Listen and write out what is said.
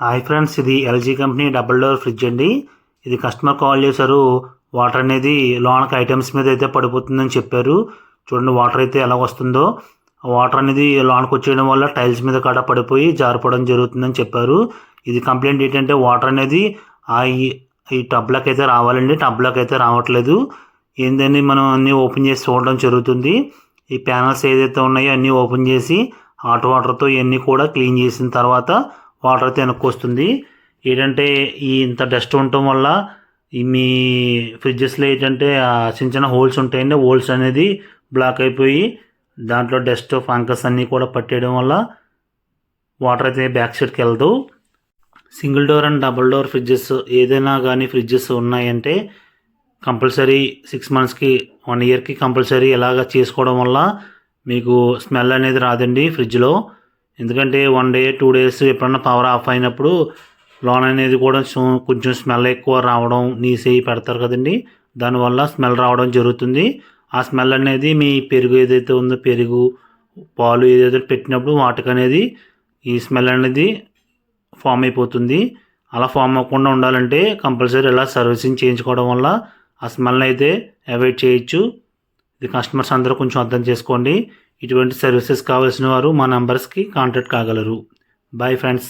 Hi friends, ఇది LG company double door fridge అండి. ఇది కస్టమర్ కాల్ చేశారు. వాటర్ అనేది లోనకి ఐటమ్స్ మీద అయితే పడిపోతుందని చెప్పారు. చూడండి వాటర్ అయితే ఎలా వస్తుందో. వాటర్ అనేది లోనకి వచ్చేయడం వల్ల టైల్స్ మీద కాడ పడిపోయి జారిపోవడం జరుగుతుందని చెప్పారు. ఇది కంప్లైంట్ ఏంటంటే వాటర్ అనేది ఈ టబ్లోకి అయితే రావాలండి. టబ్లోకి అయితే రావట్లేదు. ఏంటని మనం అన్నీ ఓపెన్ చేసి చూడడం జరుగుతుంది. ఈ ప్యానల్స్ ఏదైతే ఉన్నాయో అన్నీ ఓపెన్ చేసి హాట్ వాటర్తో ఇవన్నీ కూడా క్లీన్ చేసిన తర్వాత వాటర్ అయితే వెనక్కి వస్తుంది. ఏంటంటే ఇంత డస్ట్ ఉండటం వల్ల మీ ఫ్రిడ్జెస్లో ఏంటంటే చిన్న చిన్న హోల్స్ ఉంటాయండి. హోల్స్ అనేది బ్లాక్ అయిపోయి దాంట్లో డస్ట్ ఫంగస్ అన్నీ కూడా పట్టేయడం వల్ల వాటర్ అయితే బ్యాక్ సైడ్కి వెళ్దు. Single door and double door fridges ఏదైనా కానీ ఫ్రిడ్జెస్ ఉన్నాయంటే కంపల్సరీ 6 monthsకి 1 yearకి కంపల్సరీ ఇలాగ చేసుకోవడం వల్ల మీకు స్మెల్ అనేది రాదండి ఫ్రిడ్జ్లో. ఎందుకంటే 1 day 2 days ఎప్పుడన్నా పవర్ ఆఫ్ అయినప్పుడు లోన్ అనేది కూడా కొంచెం స్మెల్ ఎక్కువ రావడం నీసేయి పెడతారు కదండి, దానివల్ల స్మెల్ రావడం జరుగుతుంది. ఆ స్మెల్ అనేది మీ పెరుగు ఏదైతే ఉందో పెరుగు పాలు ఏదైతే పెట్టినప్పుడు వాటికి అనేది ఈ స్మెల్ అనేది ఫామ్ అయిపోతుంది. అలా ఫామ్ అవ్వకుండా ఉండాలంటే కంపల్సరీ ఇలా సర్వీసింగ్ చేయించుకోవడం వల్ల ఆ స్మెల్ అయితే అవాయిడ్ చేయొచ్చు. ఇది కస్టమర్స్ అందరూ కొంచెం అర్థం చేసుకోండి. ఇటువంటి సర్వీసెస్ కావాల్సిన వారు మా నంబర్స్కి కాంటాక్ట్ కాగలరు. Bye friends.